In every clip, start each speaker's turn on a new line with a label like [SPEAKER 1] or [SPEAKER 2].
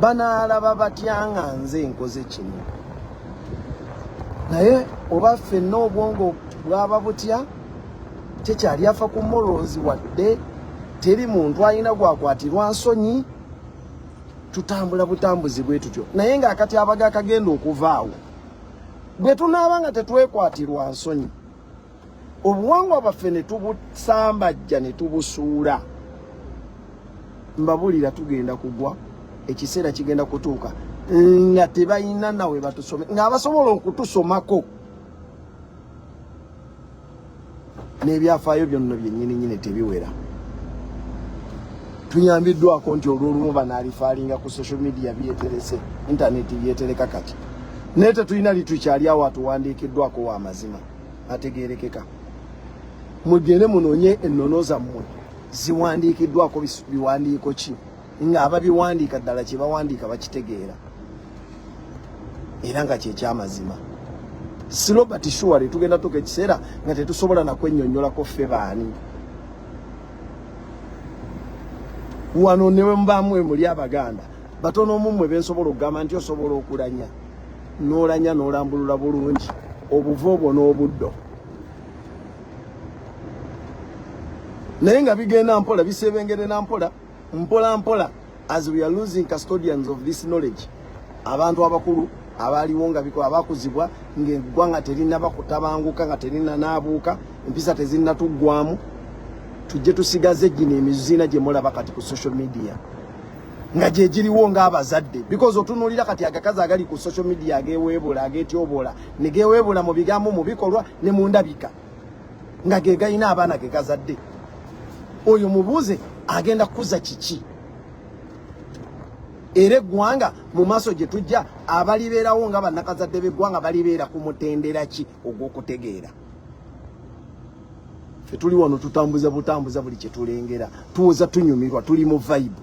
[SPEAKER 1] banaalaba batyanga nze nkoze kino. Naye oba ffenna obwongo bwaba butya tekyali afa ku morals wadde teri muntu alina gwakwatirwa nsonyi. Tutambula butambuzi bwe tutyo. Naye ng'akati abaga akagenda okuvaawo bwe tunaaba nga tetwekwatirwa nsonyi obuwangwa bwaffe ne tubusambajja ne tubusuula, mbabulira tugenda kugwa. Ekiseera kigenda kutuuka nga tebalina nawe batusome ng'abasobola okutusomako n'ebyafaayo byonna byennyini tebiwera. Tuyambiddwako nti olw'olumu banaalifaalinga ku social media byeterese, intaneti byetereka kati. Naye tetulina litukyali awo atuwandiikiddwako w'amazima ategeerekeka. Mugende munoonye ennono zammwe ziwandiikiddwako biwandiiko ki nga ababiwandiika ddala kye bawandiika bakitegeera era nga kyekyamazima. Si Robert Shuare tugenda tuka ekiseera nga tetusobola nakwennyonnyolako ffe baani. Wano newe mbamwe muli Abaganda batono mumwe bensobola okugamba nti osobola okulanya n'olanya n'olambulula bulungi obuva obwo n'obuddo. Naye nga bigenda mpola bisebengere na mpola mpola as we are losing custodians of this knowledge. Abantu abakulu abaliwo nga biko abakuzibwa ng'eggwanga terina bakutabanguka nga terina naabuuka empisa tezinna tuggwamu tujje tusigaze gino emizina gye mulaba kati ku social media nga gye giriwo ng'abazadde because otunuulira kati agakazi agali ku social media ageweebula ageetyobola ne geweebula mu bigambo mu bikolwa ne mu ndabika nga ge galina abaana ge gazadde. Oyo mubuuze agenda kukuza kiki? Era eggwanga mu maaso gye tujja abalibeerawo nga bannakazadde b'eggwanga balibeera ku mutendera ki ogw'okutegeera. Ffe tuli wano tutambuza butambuza buli kye tulengera, tuwoza tunyumirwa, tuli mu vibe.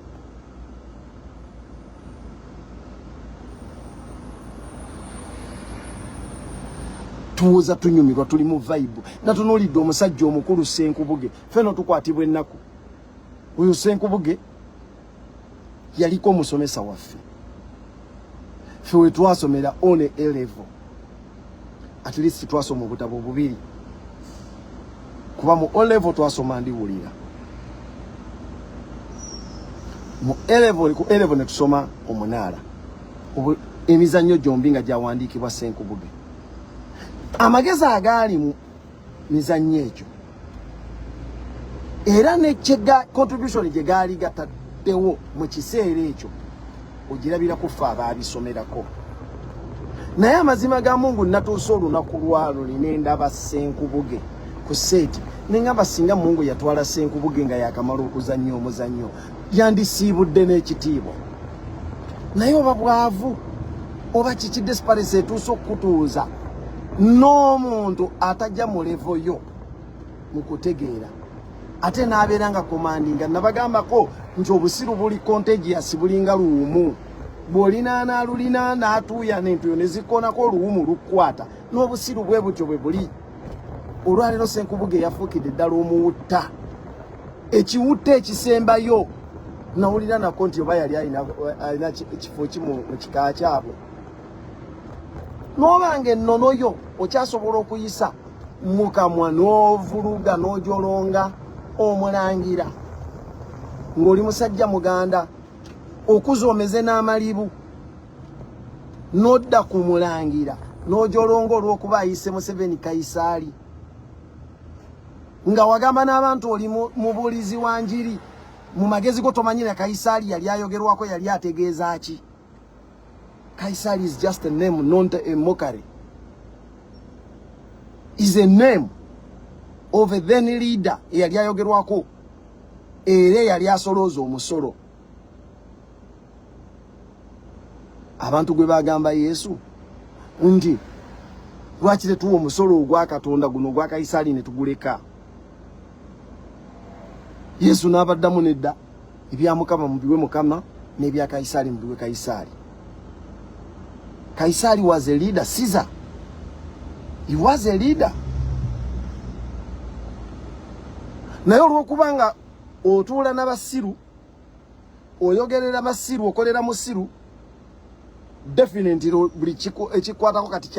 [SPEAKER 1] Tuwoza tunyumirwa, tuli mu vibe. Natunuulidde omusajja omukulu Senkubuge, ffenno tukwatibwa ennaku. Oyo Senkubuge yaliko omusomesa waffe. Ffe we twasomera on a level. At least twasoma obutabo bubiri. Kuba mu O level twasoma ndiwulira. Mu O level ne tusoma omunaala. Emizannyo gyombi nga gyawandiikibwa Senkubuge. Amagezi agali mu mizannyo egyo era ne contribution gye gaali gataddewo mu kiseera ekyo ogirabira kufa abaabisomerako. Naye amazima ga Mungu natuusa olunaku lwalo linendaba Senkubuge ku seeti nengamba singa Mungu yatwala Senkubuge nga yakamala okuzannya omuzannyo yandisiibudde n'ekitiibwa. Naye oba bwavu oba kiki desperate etuusa okutuuza n'omuntu atajja mu levo yo mu kutegeera ate n'abeera nga komandinga. Nabagambako nti obusiru buli contagious bulinga luwumu. Bw'olinaana alulinaana atuuya n'entuyo ne zikonako oluwumu lukwata n'obusiru bwe butyo bwe buli. Olwaleero Senkubuge yafuukidde ddala omuwutta. Ekiwutta ekisembayo nawulira nako nti oba yali alina ekifo ki mu kika kyabwe. N'obanga ennono yo okyasobola okuyisa mu kamwa n'ovuluga n'ojolonga omulangira ng'oli musajja muganda okuza omeze n'amalibu n'odda ku mulangira n'ojolonga olw'okuba ayise Museveni Kaisaali nga wagamba n'abantu oli mubuulizi wa njiri mu magezi go tomanyira Kaisaali yali ayogerwako yali ategeeza ki? Kaisaali is just a name, not a mockery. Is a name of a then leader yali ayogerwako era yali asolooza omusolo. Abantu gwe bagamba Yesu nti lwaki tetuwa omusolo ogwa Katonda guno ogwa Kaisaali ne tuguleka? Yesu n'abaddamu nedda ebya Mukama mubiwe Mukama n'ebya Kaisaali mubiwe Kaisaali. Kaisaali was a leader. Caesar, he was a leader. Naye olw'okubanga otuula n'abasiru oyogerera basiru okolera musiru definitely buli ekikwatako kati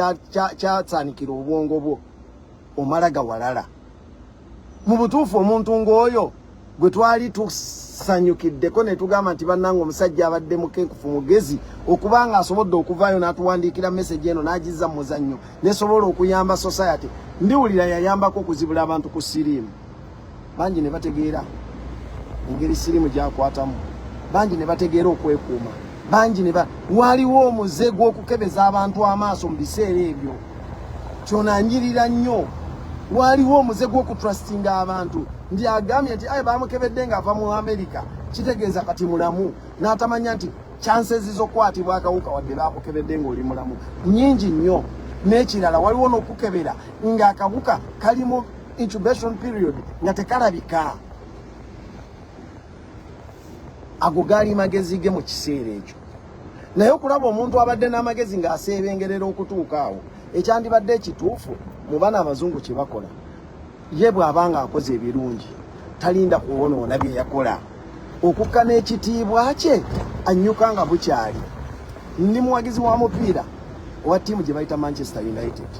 [SPEAKER 1] kyatsanikira obwongo bwo omalaga walala mu butuufu omuntu ng'oyo gwe twali tusanyukiddeko ne tugamba nti bannanga omusajja abadde mukenkufu mugezi okubanga asobodde okuvaayo n'atuwandiikira message eno n'agizza mu muzannyo nesobola okuyamba society ndiwulira yayambako okuzibula abantu ku siriimu bangi ne bategeera engeri siriimu gyakwatamu bangi ne bategeera okwekuuma bangi ne waliwo omuze gw'okukebeza abantu amaaso mu biseera ebyo kyonanjirira nnyo waliwo omuze gw'okutrustinga abantu ndi agambye nti aye bamukebedde ng'ava mu Amerika kitegeeza kati mulamu n'atamanya nti chances z'okwatibwa akawuka wadde bakukebedde ng'oli mulamu nnyingi nnyo n'ekirala waliwo n'okukebera ng'akawuka kali mu incubation period nga tekalabika ago gaali magezi ge mu kiseera ekyo naye okulaba omuntu abadde n'amagezi ng'aseebengerera okutuuka awo ekyandibadde ekituufu mu bana abazungu kye bakola ye bw'abanga akoze ebirungi talinda kuwonoona bye yakola okukka n'ekitiibwa kye annyuka nga bukyali ndi muwagizi wa mupiira owa ttiimu gye bayita Manchester United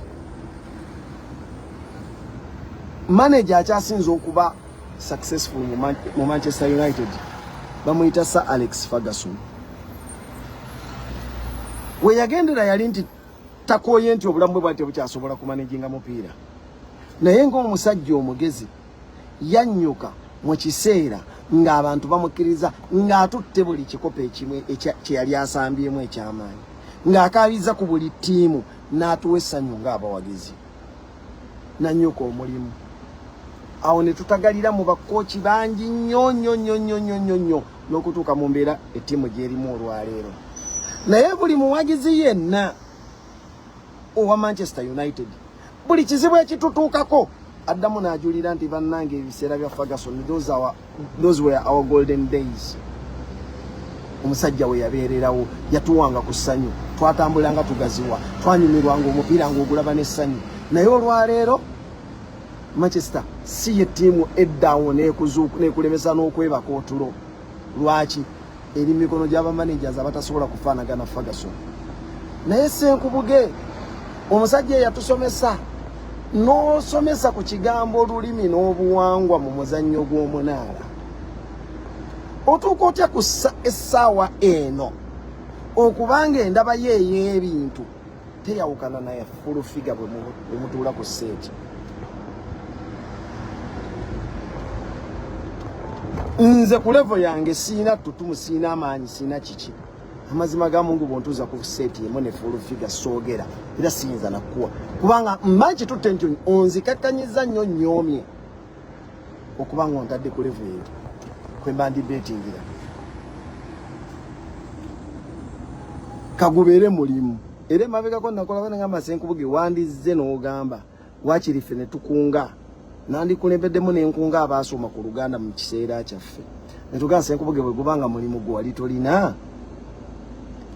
[SPEAKER 1] manager akyasinza okuba successful mu Manchester United bamuyita Sir Alex Ferguson we yagendera yali nti takooye nti obulamu bwe bwate bukyasobola kumanaginga mupiira naye ng'omusajja omugezi yannyuka mu kiseera ng'abantu bamukkiriza ng'atutte buli kikopo ekimu kye yali asambyemu eky'amaanyi ng'akaabiza ku buli ttiimu n'atuwa essanyu ng'abawagizi nannyuka omulimu awo ne tutagalira mu bakooki bangi nnyo n'okutuuka mu mbeera ettiimu gy'erimu olwaleero naye buli muwagizi yenna owa Manchester United buli kizibu ekitutuukako addamu n'ajulira nti bannange ebiseera bya Ferguson those were our golden days omusajja we yabeererawo yatuwanga ku ssanyu twatambulanga tugaziwa twanyumirwanga omupiira ng'ogulaba n'essanyu naye olwaleero Manchester si ye ttiimu eddaawo n'ekulemesa n'okwebaka otulo lwaki eri mikono gy'abamanagers abatasobola kufaanagana Ferguson naye senkubuge omusajja yatusomesa n'osomesa ku kigambo olulimi n'obuwangwa mu muzannyo gw'omunaala otuuka otya ku essaawa eno okubanga endaba ye ey'ebintu teyawukana naye full figure bwe mutuula ku seeti nze ku level yange siina ttutumu siina amaanyi siina kiki amazima ga Mungu bwontuuza ku seeti emu ne full figure soogera era siyinza nakkuwa kubanga mmanyi tutte nti onzikakkanyiza nnyo nyoomye okubanga ontadde ku level eyo kwe mba ndibeetingira kagubeere mulimu era emabegako nakola banagamba senkubuge wandizze n'ogamba waakiri ffe ne tukunga nandikulembeddemu n'enkunga abaasoma ku Luganda mu kiseera kyaffe ne tugamba senkubuge bwe gubanga mulimu gwe wali tolina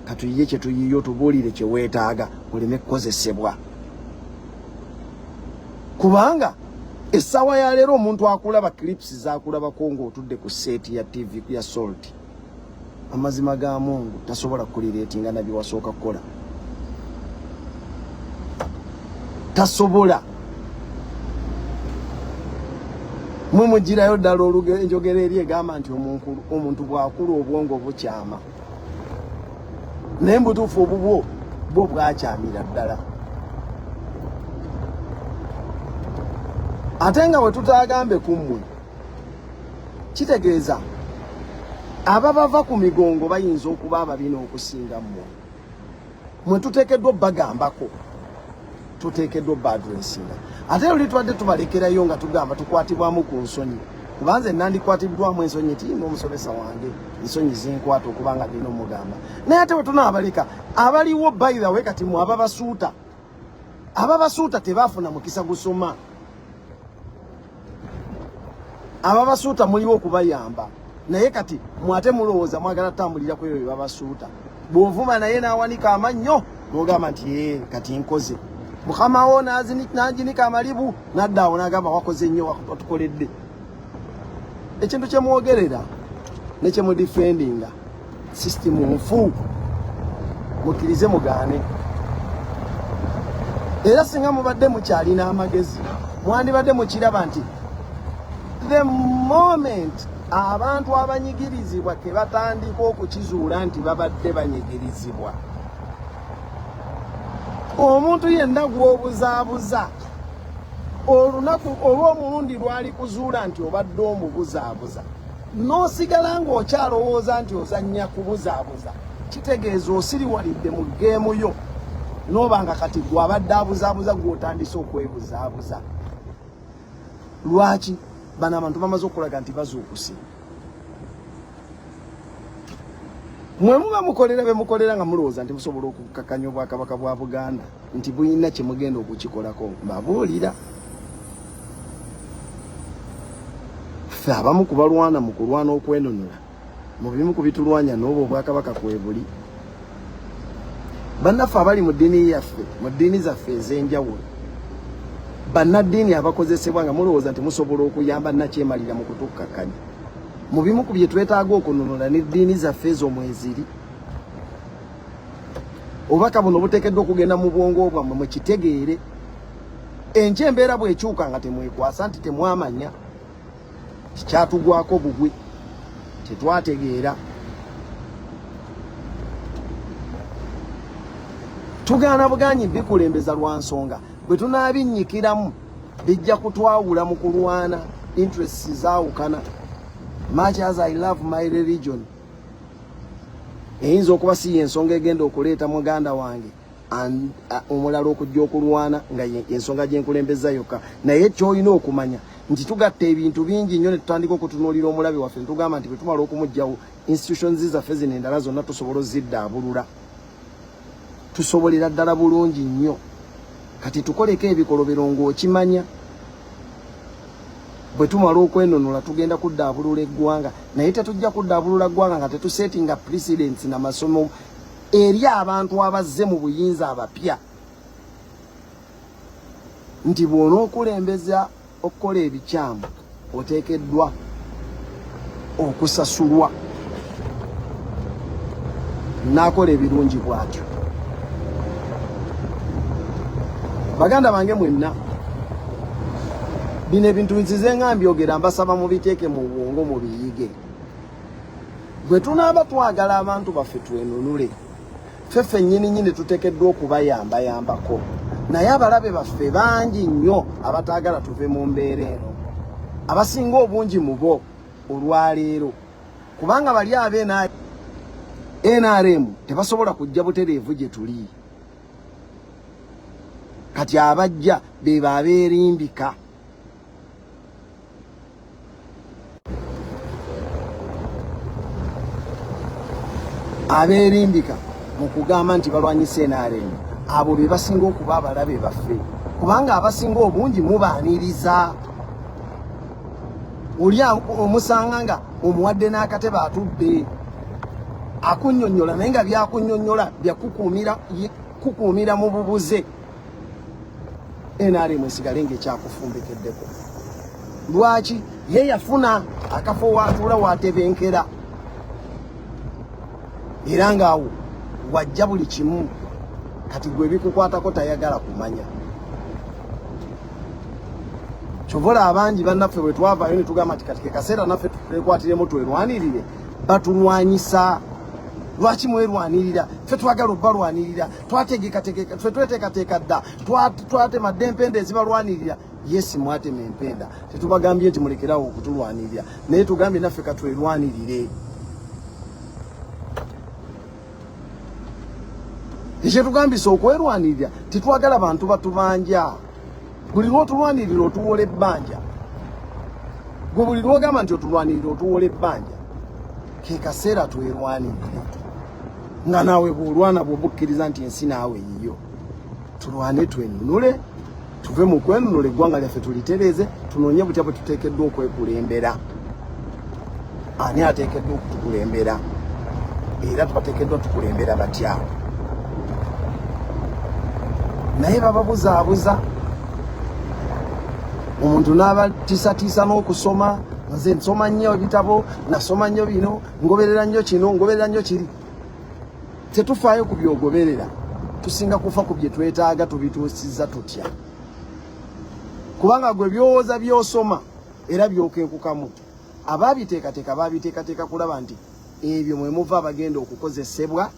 [SPEAKER 1] katuyiye kye tuyiye otubuulire kye weetaaga oleme kukozesebwa kubanga essaawa ya leero omuntu akulaba clips zaakulabako ng'otudde ku seeti ya TV ya Salt amazima ga Mungu tasobola kulireetinga nabyo wasooka kukola tasobola mwe mugirayo ddala enjogera eri egamba nti omuntu bw'akula obwongo bukyama naye mbutuufu obubwo bwo bwakyamira ddala ate nga bwe tutaagambe ku mmwe kitegeeza ababava ku migongo bayinza okuba ababina okusinga mmwe mwe tuteekeddwa bagambako tuteekeddwa badressinga ate luli twadde tubalekerayo nga tugamba tukwatibwamu ku nsonyi kubanze nandikwatiddwamu ensonyi tiina omusomesa wange ensonyi zinkwata okubanga ndina omugamba naye ate bwe tunaabaleka abaliwo by the way kati mu ababasuuta tebaafuna mukisa gusoma ababasuuta muliwo okubayamba naye kati mwate mulowooza mwagala tambulira ku ebyo babasuuta bw'ovuma naye n'awanika amannyo n'ogamba nti kati nkoze mukama wo n'aginika amalibu n'addaawo n'agamba wakoze nnyo watukoledde ekintu kye mwogerera ne kye mudifendinga system nfu mukirize mugane era singa mubadde mukyalina amagezi mwandibadde mukiraba nti the moment abantu abanyigirizibwa ke batandika okukizuula nti babadde banyigirizibwa omuntu yenna gw'obuzaabuza olunaku olw'omulundi lwali kuzuula nti obadde omubuzaabuza n'osigala ng'okyalowooza nti ozannya kubuzaabuza kitegeeza osiriwalidde mu geemu yo n'obanga kati gw'abadde abuzaabuza gw'otandise okwebuzaabuza. Lwaki bano abantu bamaze okulaga nti bazuukuse mwe muba mukolera be mukolera nga mulowooza nti musobola okukakanya obwakabaka bwa Buganda nti bulina kye mugenda okukikolako mbabuulira ffe abamu kubalwana mu kulwana okwenunula mu bimu ku bitulwanya n'obwo obwakabaka kwebuli bannaffe abali mu ddiini yaffe mu ddiini zaffe ez'enjawulo bannaddiini abakozesebwa nga mulowooza nti musobola okuyamba nakyemalira mu kutukkakanya mu bimu ku bye twetaaga okununula n'eddiini zaffe ezo mweziri obubaka buno buteekeddwa okugenda mu bwongo bwammwe mukitegeere enkya embeera bw'ekyuka nga temwekwasa nti temwamanya kikyatugwako bugwi tetwategeera tugaana buganyi bikulembeza lwa nsonga bwe tunaabinyikiramu bijja kutwawula mu kulwana interests zaawukana. Much as I love my religion eyinza okuba si yensonga egenda okuleeta muganda wange omulala okujja okulwana nga ensonga gyenkulembeza yokka naye kyolina okumanya nti tugatta ebintu bingi nnyo ne tutandika okutunuulira omulabe waffe netugamba nti bwe tumala okumugjawo institutions zaffe zino endala zonna tusobola oziddaabulula tusobolera ddala bulungi nnyo kati tukoleko ebikolobero ng'okimanya bwe tumala okwenunula tugenda kuddaabulula eggwanga naye tetujja kuddaabulula ggwanga nga tetusetinga precedents n'amasomo eri abantu abazze mu buyinza abapya nti bw'onookulembeza okukola ebikyamu oteekeddwa okusasulwa n'akola ebirungi bw'atyo. Baganda bange mwenna bino ebintu nzize nga mbyogera mbasaba mubiteeke mu bwongo mubiyige bwe tunaaba twagala abantu baffe twenunule ffeffe nnyini tuteekeddwa okubayambayambako naye abalabe baffe bangi nnyo abataagala tuve mu mbeera eno abasinga obungi mu bo olwaleero kubanga bali abe NRM tebasobola kujja butereevu gye tuli kati abajja beba abeerimbika abeerimbika mu kugamba nti balwanyisa NRM abo be basinga okuba abalabe baffe kubanga abasinga obungi mubaaniriza oli omusanga nga omuwadde n'akatebe atudde akunnyonnyola naye nga byakunnyonnyola byakukuumira mu bubuze NRM esigale ng'ekyakufumbekeddeko. Lwaki? Ye yafuna akafo waatuula waatebenkera era ngaawo wajja buli kimu kati gwe bikukwatako tayagala kumanya. Kyovola abangi bannaffe bwe twavaayo ne tugamba nti kati ke kaseera naffe twekwatiremu twerwanirire batulwanyisa. Lwaki mwerwanirira? Ffe twagala obbalwanirira twategekategeka ffe tweteekateeka dda twatemadde empenda ezibalwanirira. Yesi mwatema empenda tetubagambye nti mulekerawo okutulwanirira naye tugambye naffe katwerwanirire. Ekyo tugambisa okwerwanirira titwagala bantu batubanja. Buli lw'otulwanirira otuwola ebbanja gwe buli lw'ogamba nti otulwanirira otuwola ebbanja ke kaseera twerwanirire nga naawe bw'olwana bw'obukkiriza nti ensi naawe yiyo tulwane twenunule tuve mu kwenunula eggwanga lyaffe tulitereeze tunoonye butya bwe tuteekeddwa okwekulembera. Ani ateekeddwa okutukulembera era twateekeddwa tukulembera batya? Naye bababuzaabuza omuntu n'abatiisatiisa n'okusoma nze nsoma nnyo ebitabo nasoma nnyo bino ngoberera nnyo kino ngoberera nnyo kiri tetufaayo ku byogoberera tusinga kufa ku bye twetaaga tubituusizza tutya kubanga gwe byowooza byosoma era byokenkukamu ababiteekateeka kulaba nti ebyo mwe muva abagenda okukozesebwa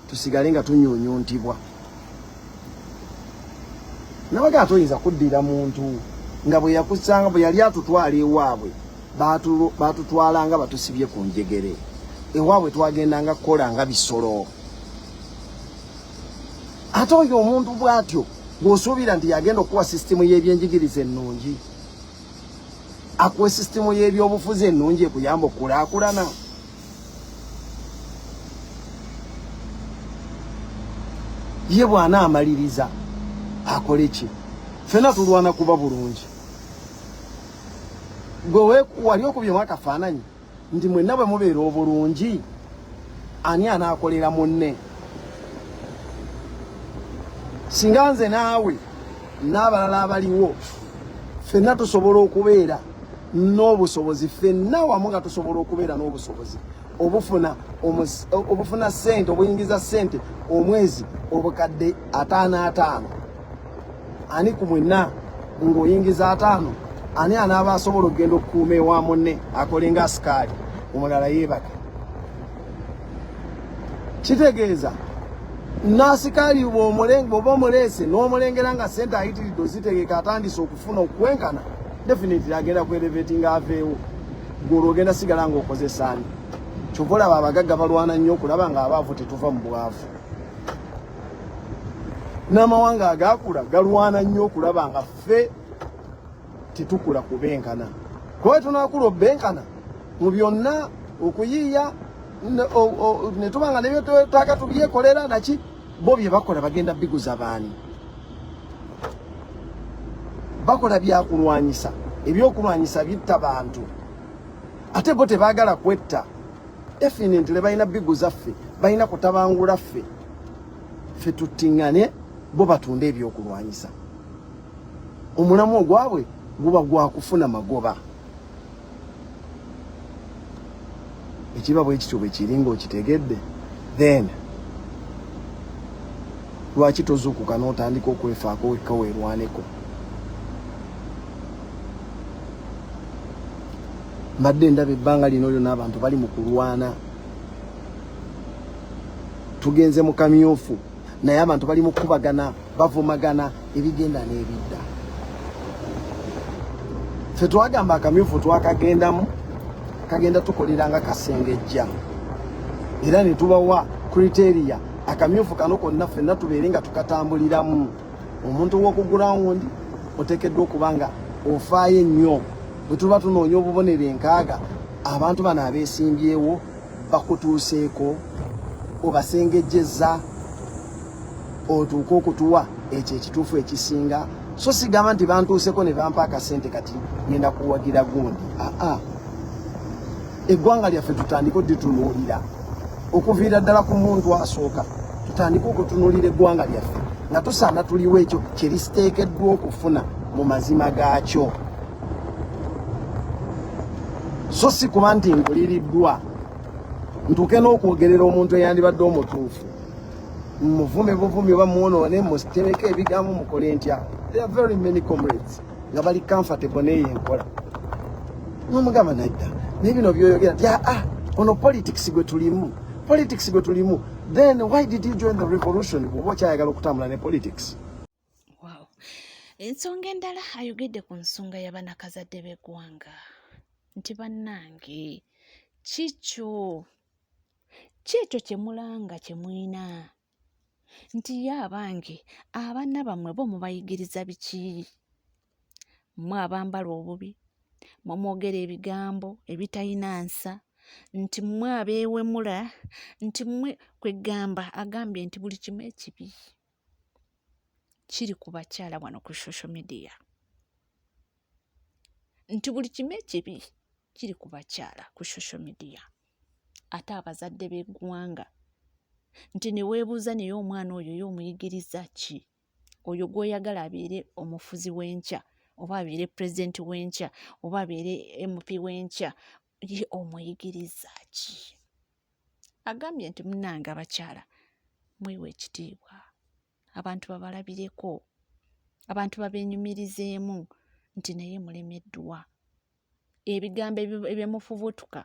[SPEAKER 1] tusigale nga tunyuunyuntibwa nabaga toyinza kuddira muntu nga bwe yakusanga bwe yali atutwala ewaabwe baatutwalanga batusibye ku njegere ewaabwe twagendanga kukola nga bisolo ate oyo omuntu bw'atyo bw'osuubira nti yagenda okuwa sisitemu y'ebyenjigiriza ennungi akuwe sisitemu y'ebyobufuzi ennungi ekuyamba okulaakulana ye bw'anaamaliriza akole ki ffenna tulwana kuba bulungi gwe wali okubyemu akafaananyi nti mwenna bwe mubeera obulungi ani anaakolera munne singa nze naawe n'abalala abaliwo ffenna tusobola okubeera n'obusobozi ffenna wamu nga tusobola okubeera n'obusobozi obufuna ssente obuyingiza ssente omwezi obukadde 5 ani ku mwenna ng'oyingiza 5 ani anaaba asobola okugenda okukuuma ewa munne akole nga asikaali omulala yeebaka kitegeeza naasikaali bw'oba omuleese n'omulengera nga ssente ayitiridde ozitegeka atandise okufuna okwenkana definitely agenda kwerevetinga aveewo gwolwo ogenda sigala ng'okozesa ani kyova olaba abagagga balwana nnyo okulaba ng'abaavu tetuva mu bwavu n'amawanga agaakula galwana nnyo okulaba nga ffe tetukula kubenkana kuba tunaakula obbenkana mu byonna okuyiiya ne tubanga nebyo twetaaga tubyekolera naki bo bye bakola bagenda biguza baani bakola byakulwanyisa ebyokulwanyisa bitta bantu ate bo tebaagala kwetta definitely balina biguza ffe balina kutabangula ffe tuttiŋŋane bo batunda ebyokulwanyisa omulamu ogwabwe guba gwakufuna magoba ekiba bwe kityo bwe kiri ng'okitegedde then lwaki tozuukuka n'otandika okwefaako wekka weerwaneko mbadde ndaba ebbanga lino lyonna abantu bali mu kulwana tugenze mu kamyufu naye abantu bali mu kubagana bavumagana ebigenda n'ebidda ffe twagamba akamyufu twakagendamu kagenda tukoleranga kasengejja era ne tubawa kriteria akamyufu kano konna ffenna tubeere nga tukatambuliramu omuntu w'okugulawundi oteekeddwa okuba nga ofaayo ennyo bwe tuba tunoonya obubonero 6 abantu bano abeesimbyewo bakutuuseeko obasengejjezza otuuka okutuwa ekyo ekituufu ekisinga so sigamba nti bantuuseko ne bampa akasente kati ngenda kuwagira gundi eggwanga lyaffe tutandika odditunuulira okuviira ddala ku muntu asooka tutandika okutunuulira eggwanga lyaffe nga tusaana tuliwo ekyo kyerisiteekeddwa okufuna mu mazima gaakyo so si kuba nti nguliriddwa ntuuke n'okwogerera omuntu eyandibadde omutuufu muvume buvumi oba mwonoone mutereko ebigambo mukole ntya there are very many comrades nga bali comfortable neyo enkola nomugamba nadda naye bino byoyogera ti ono politics gwe tulimu then why did you join the revolution bwoba okyayagala okutambula ne politics
[SPEAKER 2] wow. Ensonga endala ayogedde ku nsonga y'abanakazadde b'eggwanga nti bannange kikyo kye mulanga kye mulina nti ye abange abaana bammwe bo mubayigiriza biki mmwe abambala obubi mwogera ebigambo ebitalina nsa nti mmwe abeewemula nti mmwe kwegamba agambye nti buli kimu ekibi kiri ku bakyala wano ku social media nti buli kimu ekibi kiri ku bakyala ku social media ate abazadde b'eggwanga nti ne weebuuza naye omwana oyo y'omuyigiriza ki oyo gw'oyagala abeere omufuzi w'enkya oba abeere pulezidenti w'enkya oba abeere MP w'enkya ye omuyigiriza ki? Agambye nti munnange abakyala mwewa ekitiibwa, abantu babalabireko, abantu babeenyumirizeemu nti naye mulemeddwa. Ebigambo ebyemufubutuka,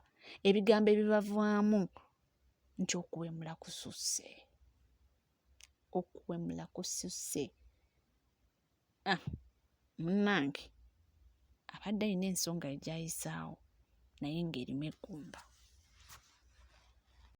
[SPEAKER 2] ebigambo ebibavaamu nti okuwemula kususse, okuwemula kususse. Munnange abadde alina ensonga gy'ayisaawo naye ng'erimu eggumba.